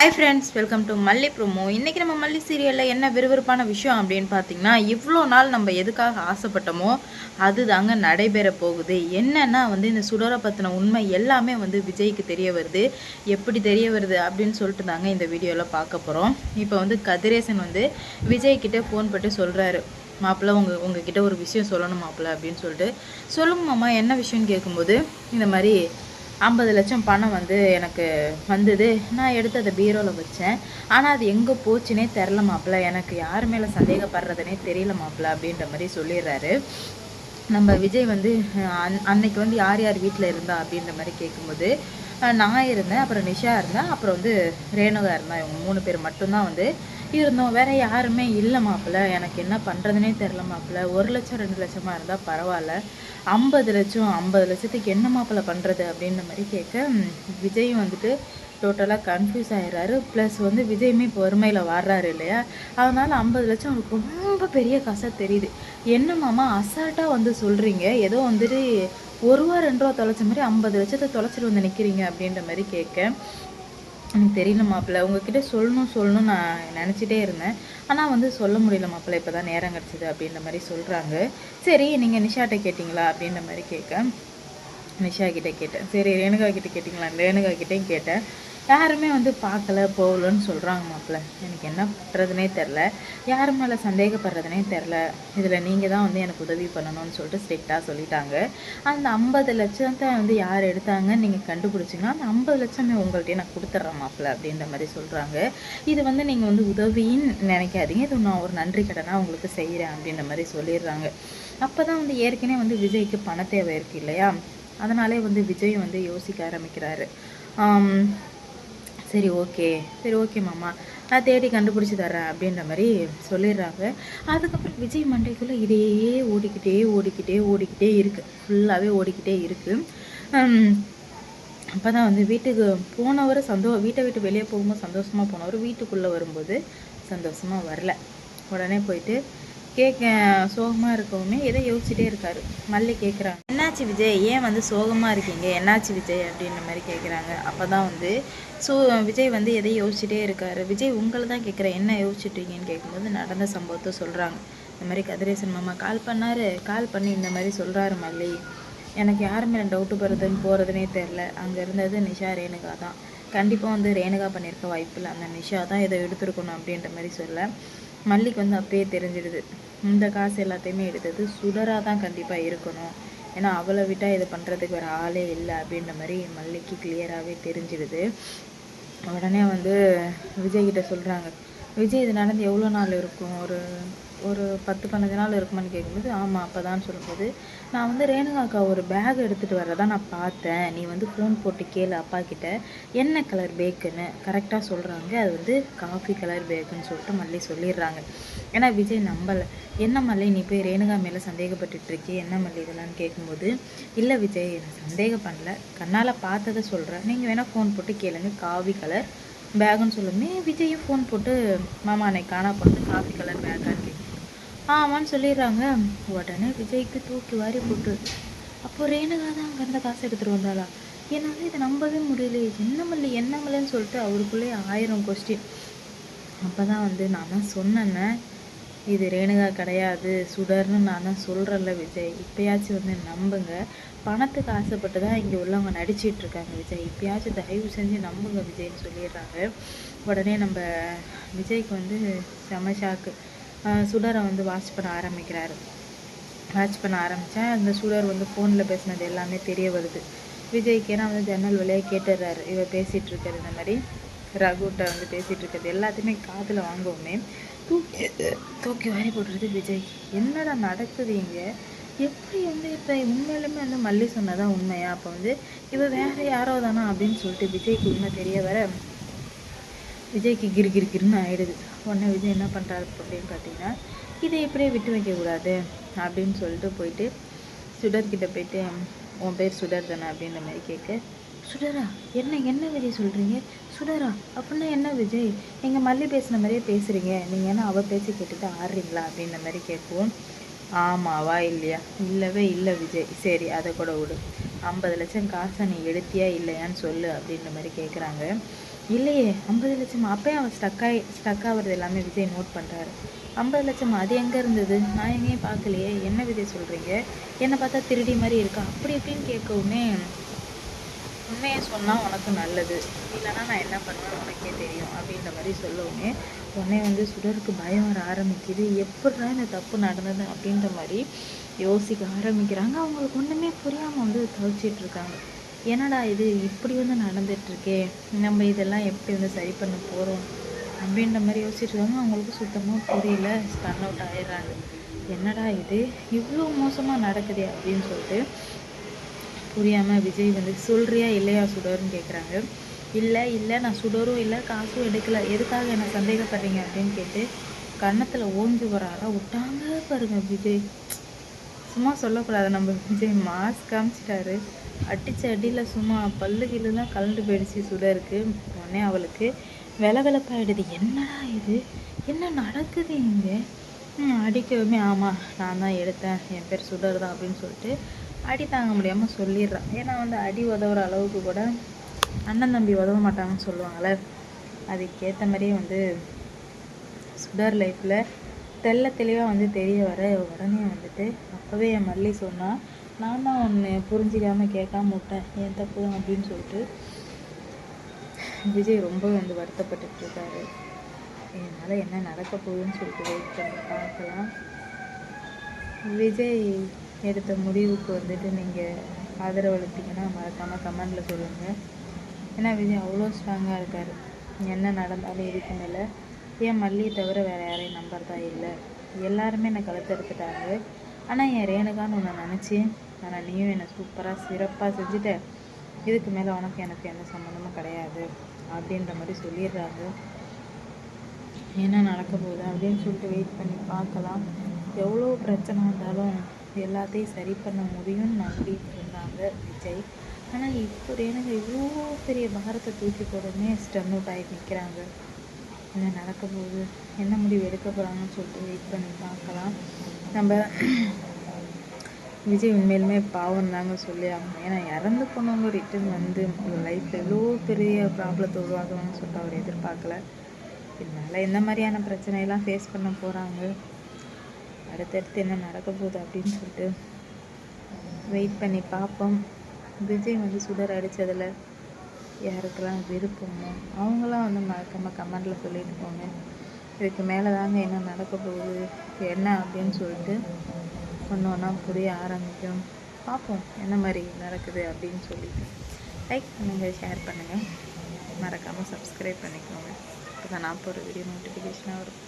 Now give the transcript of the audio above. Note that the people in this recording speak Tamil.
ஹாய் ஃப்ரெண்ட்ஸ், வெல்கம் டு மல்லி ப்ரோமோ. இன்றைக்கி நம்ம மல்லி சீரியலில் என்ன விறுவிறுப்பான விஷயம் அப்படின்னு பார்த்தீங்கன்னா, இவ்வளோ நாள் நம்ம எதுக்காக ஆசைப்பட்டோமோ அது தாங்க நடைபெற போகுது. என்னென்னா இந்த சுடரை பற்றின உண்மை எல்லாமே விஜய்க்கு தெரிய வருது. எப்படி தெரிய வருது அப்படின்னு சொல்லிட்டு தாங்க இந்த வீடியோவில் பார்க்க போகிறோம். இப்போ கதிரேசன் விஜய்கிட்ட ஃபோன் பண்ணி சொல்கிறாரு, மாப்பிள்ளை உங்ககிட்ட ஒரு விஷயம் சொல்லணும் மாப்பிள்ளை அப்படின்னு சொல்லிட்டு. சொல்லுங்க மாமா, என்ன விஷயம்னு கேட்கும்போது, இந்த மாதிரி 50 லட்சம் பணம் எனக்கு வந்தது. நான் எடுத்து அதை பீரோவில் வச்சேன். ஆனால் அது எங்கே போச்சுன்னே தெரில மாப்பிள்ள. எனக்கு யார் மேலே சந்தேகப்படுறதுனே தெரியல மாப்பிள்ள அப்படின்ற மாதிரி சொல்லிடுறாரு. நம்ம விஜய் அன்னைக்கு யார் யார் வீட்டில் இருந்தா அப்படின்ற மாதிரி கேட்கும்போது, நான் இருந்தேன், அப்புறம் நிஷா இருந்தேன், அப்புறம் ரேணுகா இருந்தா. இவங்க 3 பேர் மட்டும்தான் இருந்தோம். வேற யாருமே இல்லை மாப்பிள்ள. எனக்கு என்ன பண்ணுறதுனே தெரில மாப்பிள்ள. 1 லட்சம் 2 லட்சமாக இருந்தால் பரவாயில்ல, 50 லட்சம் 50 லட்சத்துக்கு என்ன மாப்பிள்ள பண்ணுறது அப்படின்ற மாதிரி கேட்க, விஜயும் டோட்டலாக கன்ஃபியூஸ் ஆகிடுறாரு. ப்ளஸ் விஜயுமே இப்போ வறுமையில் வர்றாரு இல்லையா, அதனால் 50 லட்சம் அவருக்கு ரொம்ப பெரிய காசாக தெரியுது. என்ன மாமா அசால்ட்டாக சொல்கிறீங்க, ஏதோ 1 ரூபா 2 ரூபா தொலைச்ச மாதிரி 50 லட்சத்தை தொலைச்சிட்டு நிற்கிறீங்க அப்படின்ற மாதிரி கேட்க, எனக்கு தெரியல மாப்பிள்ளை, உங்ககிட்ட சொல்லணும் நான் நினச்சிட்டே இருந்தேன். ஆனால் சொல்ல முடியல மாப்பிள்ளை, இப்போ தான் நேரம் கிடச்சிது அப்படின்ற மாதிரி சொல்கிறாங்க. சரி, நீங்கள் நிஷாட்ட கேட்டிங்களா அப்படின்ற மாதிரி கேட்க, நிஷா கிட்டே கேட்டேன். சரி, ரேணுகா கிட்டே கேட்டிங்களா, ரேணுகா கிட்டேயும் கேட்டேன். யாருமே பார்க்கல போகலன்னு சொல்கிறாங்க மாப்பிள்ள. எனக்கு என்ன பண்ணுறதுனே தெரில, யார் மேலே சந்தேகப்படுறதுனே தெரில. இதில் நீங்கள் தான் எனக்கு உதவி பண்ணணும்னு சொல்லிட்டு ஸ்ட்ரிக்டாக சொல்லிட்டாங்க. அந்த 50 லட்சத்தை யார் எடுத்தாங்க நீங்கள் கண்டுபிடிச்சிங்கன்னா அந்த 50 லட்சமே உங்கள்கிட்டயே நான் கொடுத்துட்றேன் மாப்பிள்ள அப்படின்ற மாதிரி சொல்கிறாங்க. இது நீங்கள் உதவின்னு நினைக்காதீங்க, இது நான் ஒரு நன்றி கடனாக உங்களுக்கு செய்கிறேன் அப்படின்ற மாதிரி சொல்லிடுறாங்க. அப்போ தான் ஏற்கனவே விஜய்க்கு பண தேவை இருக்குது இல்லையா, அதனாலே விஜய் யோசிக்க ஆரம்பிக்கிறாரு. சரி ஓகே மாமா, நான் தேடி கண்டுபிடிச்சி தர்றேன் அப்படின்ற மாதிரி சொல்லிடுறாங்க. அதுக்கப்புறம் விஜய் மண்டைக்குள்ளே இதையே ஓடிக்கிட்டே இருக்குது, ஃபுல்லாகவே ஓடிக்கிட்டே இருக்குது. அப்போ தான் வீட்டுக்கு போனவர் வீட்டை விட்டு வெளியே போகும்போது சந்தோஷமாக போனவர் வீட்டுக்குள்ளே வரும்போது சந்தோஷமாக வரல. உடனே போயிட்டு சோகமாக இருக்கவுமே எதை யோசிச்சுட்டே இருக்காரு. மல்லி கேட்குறாங்க, என்னாச்சு விஜய், ஏன் சோகமாக இருக்கீங்க, என்னாச்சு விஜய் அப்படின்ற மாதிரி கேட்குறாங்க. அப்போ தான் விஜய் எதை யோசிச்சுட்டே இருக்காரு. விஜய் உங்களை தான் கேட்குறேன், என்ன யோசிச்சுட்டீங்கன்னு கேட்கும்போது நடந்த சம்பவத்தை சொல்கிறாங்க. இந்த மாதிரி கதிரேசன் மாமா கால் பண்ணி இந்த மாதிரி சொல்கிறாரு, மல்லி எனக்கு யார் மேலே டவுட்டு போகிறதுனே தெரில. அங்கே இருந்தது நிஷா ரேணுகா தான். கண்டிப்பாக ரேணுகா பண்ணியிருக்க வாய்ப்பு இல்லை, அந்த நிஷா தான் இதை எடுத்துருக்கணும் அப்படின்ற மாதிரி சொல்ல, மல்லிக்கு அப்படியே தெரிஞ்சிடுது, இந்த காசு எல்லாத்தையுமே எடுத்தது சுடராக தான் கண்டிப்பாக இருக்கணும். ஏன்னா அவளை விட்டால் இது பண்ணுறதுக்கு வேறு ஆளே இல்லை அப்படின்ற மாதிரி மல்லிக்கு கிளியராகவே தெரிஞ்சிடுது. உடனே விஜய்கிட்ட சொல்கிறாங்க, விஜய் இது நடந்து எவ்வளோ நாள் இருக்கும், ஒரு 10-15 நாள் இருக்குமான்னு கேட்கும்போது, ஆமாம் அப்போ தான் சொல்லும்போது, நான் ரேணுகாக்கா ஒரு பேக் எடுத்துகிட்டு வரதான் நான் பார்த்தேன், நீ ஃபோன் போட்டு கேளு அப்பா கிட்ட என்ன கலர் பேக்குன்னு. கரெக்டாக சொல்கிறாங்க, அது காஃபி கலர் பேக்குன்னு சொல்லிட்டு மல்லி சொல்லிடுறாங்க. ஏன்னா விஜய் நம்பலை. என்ன மல்லி நீ போய் ரேணுகா மேலே சந்தேகப்பட்டுருக்கே, என்ன மல்லி இதெல்லாம் கேட்கும்போது, இல்லை விஜய் நான் சந்தேகம் பண்ணல, கண்ணால் பார்த்ததை சொல்கிறேன், நீங்கள் வேணால் ஃபோன் போட்டு கேளுங்க, காஃபி கலர் பேக்குன்னு சொல்லுமே. விஜயும் ஃபோன் போட்டு, மாமா அன்னைக்கு காணா போனது காஃபி கலர் பேக்கான்னு கேட்கும். ஆமான்னு சொல்லிடுறாங்க. உடனே விஜய்க்கு தூக்கி வாரி போட்டு, அப்போ ரேணுகா தான் அங்கே இருந்த காசு எடுத்துகிட்டு வந்தாளா, என்னால் இதை நம்பவே முடியல, என்ன மல்லைன்னு சொல்லிட்டு அவருக்குள்ளே 1000 கொஸ்டின். அப்போ தான் நான் தான் சொன்னேன்னே, இது ரேணுகா கிடையாது சுடர்னு நான் தான் சொல்கிறேன்ல விஜய், இப்போயாச்சும் நம்புங்க, பணத்துக்கு ஆசைப்பட்டு தான் இங்கே உள்ளவங்க நடிச்சிட்டு இருக்காங்க விஜய், இப்போயாச்சும் தயவு செஞ்சு நம்புங்க விஜய்ன்னு சொல்லிடுறாங்க. உடனே நம்ம விஜய்க்கு செம ஷாக்கு. சுடரை வாட்ச் பண்ண ஆரம்பிக்கிறாரு. வாட்ச் பண்ண ஆரம்பித்தா அந்த சுடர் ஃபோனில் பேசினது எல்லாமே தெரிய வருது விஜய்க்கு. ஏன்னா ஜன்னல் வழியாக கேட்டுடுறாரு, இவர் பேசிகிட்டு இருக்கிறது, இந்த மாதிரி ரகுட்ட பேசிகிட்டு இருக்கிறது எல்லாத்தையுமே காதில் வாங்குவோமே, தூக்கி வாரி போட்டுருது விஜய்க்கு. என்னடா நடக்குது இங்கே, எப்படி இப்போ உண்மையிலுமே மல்லி சொன்னதான் உண்மையா, அப்போ இவ வேறு யாரோ தானா அப்படின்னு சொல்லிட்டு விஜய்க்கு உண்மை தெரிய வர விஜய்க்கு கிருன்னு ஆகிடுது. உடனே விஜய் என்ன பண்ணுறாரு அப்படின்னு பார்த்தீங்கன்னா, இதை இப்படியே விட்டு வைக்கக்கூடாது அப்படின்னு சொல்லிட்டு போயிட்டு சுடர்கிட்ட போயிட்டு, உன் பேர் சுடர் தானே அப்படின்ற மாதிரி கேட்க, சுடரா என்ன விஜய் சொல்கிறீங்க, சுடரா அப்படின்னா என்ன விஜய், எங்கள் மல்லி பேசுன மாதிரியே பேசுகிறீங்க, நீங்கள் என்ன அவள் பேசி கேட்டுட்டு ஆடுறீங்களா அப்படின்ற மாதிரி கேட்குவோம். ஆமாவா இல்லையா, இல்லவே இல்லை விஜய், சரி அதை கூட விடு, 50 லட்சம் காசை நீ எடுத்தியா இல்லையான்னு சொல்லு அப்படின்ற மாதிரி கேட்குறாங்க. இல்லையே 50 லட்சமா? அப்பயே அவன் ஸ்டக் ஆகுறது எல்லாமே விஜய் நோட் பண்ணுறாரு. 50 லட்சமா? அது எங்கே இருந்தது? நான் எங்கேயும் பார்க்கலையே. என்ன விஜய் சொல்கிறீங்க? என்னை பார்த்தா திருடி மாதிரி இருக்கா அப்படி இப்படின்னு கேட்கவுமே, உண்மையை சொன்னால் உனக்கு நல்லது, இல்லைனா நான் என்ன பண்ணுவேன்னு உனக்கே தெரியும் அப்படின்ற மாதிரி சொல்லவுமே உடனே வந்து சுடருக்கு பயம் வர ஆரம்பிக்குது. எப்படிதான் இந்த தப்பு நடந்தது அப்படின்ற மாதிரி யோசிக்க ஆரம்பிக்கிறாங்க. அவங்களுக்கு ஒன்றுமே புரியாமல் வந்து தவிச்சிட்டு இருக்காங்க. என்னடா இது இப்படி வந்து நடந்துட்டுருக்கே, நம்ம இதெல்லாம் எப்படி வந்து சரி பண்ண போகிறோம் அப்படின்ற மாதிரி யோசிச்சுட்டு இருக்காங்க. அவங்களுக்கு சுத்தமாக புரியல. ஸ்டன் அவுட் ஆயிடுறாங்க. என்னடா இது இவ்வளோ மோசமாக நடக்குதே அப்படின்னு சொல்லிட்டு புரியாமல் விஜய் வந்து சொல்கிறியா இல்லையா சுடர்னு கேட்குறாங்க. இல்லை நான் சுடரும் இல்லை, காசும் எடுக்கலை, எதுக்காக என்னை சந்தேகப்படுறீங்க அப்படின்னு கேட்டு கன்னத்தில் ஓங்கி வராரா விட்டாங்க பாருங்க விஜய். சும்மா சொல்லக்கூடாது, நம்ம விஜய் மாஸ் காமிச்சிட்டாரு. அடித்த அடியில் சும்மா பல்லு கில்லுலாம் கலண்டு போயிடுச்சு சுடருக்கு. உடனே அவளுக்கு வெளவெளப்பாயிடுது. என்னடா இது, என்ன நடக்குது இங்கே? அடிக்கவுமே ஆமாம் நான் தான் எடுத்தேன், என் பேர் சுடர் தான் அப்படின்னு சொல்லிட்டு அடி தாங்க முடியாமல் சொல்லிடுறான். ஏன்னா வந்து அடி உதவுற அளவுக்கு கூட அண்ணன் தம்பி உதவ மாட்டாங்கன்னு சொல்லுவாங்கள்ல, அதுக்கேற்ற மாதிரியே வந்து சுடர் லைஃப்பில் தெளிவாக வந்து தெரிய வர உடனே வந்துட்டு அப்போவே என் மல்லி சொன்னால் நான் தான் ஒன்று புரிஞ்சிக்காமல் கேட்காம விட்டேன், என் தப்பு அப்படின்னு சொல்லிட்டு விஜய் ரொம்ப வந்து வருத்தப்பட்டு இருக்காரு. இதனால் என்ன நடக்க போகுதுன்னு சொல்லிட்டு வெயிட் பண்ணி பார்க்கலாம். விஜய் எடுத்த முடிவுக்கு வந்துட்டு நீங்கள் ஆதரவு அளித்தீங்கன்னா மறக்காமல் கமெண்டில் சொல்லுங்கள். ஏன்னா விஜய் அவ்வளோ ஸ்ட்ராங்காக இருக்கார். என்ன நடந்தாலும் இதுக்கு மேலே என் மல்லியை தவிர வேறு யாரையும் நம்புறதா இல்லை. எல்லாருமே என்னை கழுத்தெடுத்துட்டாங்க, ஆனால் என் ரேணுகான்னு ஒன்று நினச்சி, ஆனால் நீயும் என்னை சூப்பராக சிறப்பாக செஞ்சுட்ட, இதுக்கு மேலே உனக்கு எனக்கு எந்த சம்மந்தமும் கிடையாது அப்படின்ற மாதிரி சொல்லிடுறாங்க. என்ன நடக்க போகுது அப்படின்னு சொல்லிட்டு வெயிட் பண்ணி பார்க்கலாம். எவ்வளோ பிரச்சனை வந்தாலும் எல்லாத்தையும் சரி பண்ண முடியும்னு நம்பிட்டு இருந்தாங்க விஜய். ஆனால் இப்போ எனக்கு இவ்வளோ பெரிய பாரத்தை தூக்கி போடனே ஸ்டன் அவுட் ஆகி நிற்கிறாங்க. என்ன நடக்க போகுது, என்ன முடிவு எடுக்க போகிறாங்கன்னு சொல்லிட்டு வெயிட் பண்ணி பார்க்கலாம். நம்ம விஜய் உண்மையிலுமே பாவம் தாங்க சொல்லி ஆகணும். ஏன்னா இறந்து போனவங்க ரிட்டர்ன் வந்து லைஃப்பில் எவ்வளோ பெரிய ப்ராப்ளத்தை உருவாக்குவாங்கன்னு சொல்லிட்டு அவர் எதிர்பார்க்கல. இதனால் எந்த மாதிரியான பிரச்சனையெல்லாம் ஃபேஸ் பண்ண போகிறாங்க, அடுத்தடுத்து என்ன நடக்க போகுது அப்படின்னு சொல்லிட்டு வெயிட் பண்ணி பார்ப்போம். விஜய் வந்து சுடர் அடித்ததில் யாருக்கெல்லாம் விருப்பமோ அவங்களாம் வந்து மறக்காமல் கமெண்டில் சொல்லிட்டு போங்க. இதுக்கு மேலே தாங்க என்ன நடக்க போகுது என்ன அப்படின்னு சொல்லிட்டு ஒன்று ஒன்றா புரிய ஆரம்பிக்கும். பார்ப்போம் என்ன மாதிரி நடக்குது அப்படின்னு சொல்லிட்டு. லைக் பண்ணுங்கள், ஷேர் பண்ணுங்கள், மறக்காமல் சப்ஸ்கிரைப் பண்ணிக்கோங்க. இப்போ தான் நான் போகிற வீடியோ நோட்டிஃபிகேஷனாக வரும்.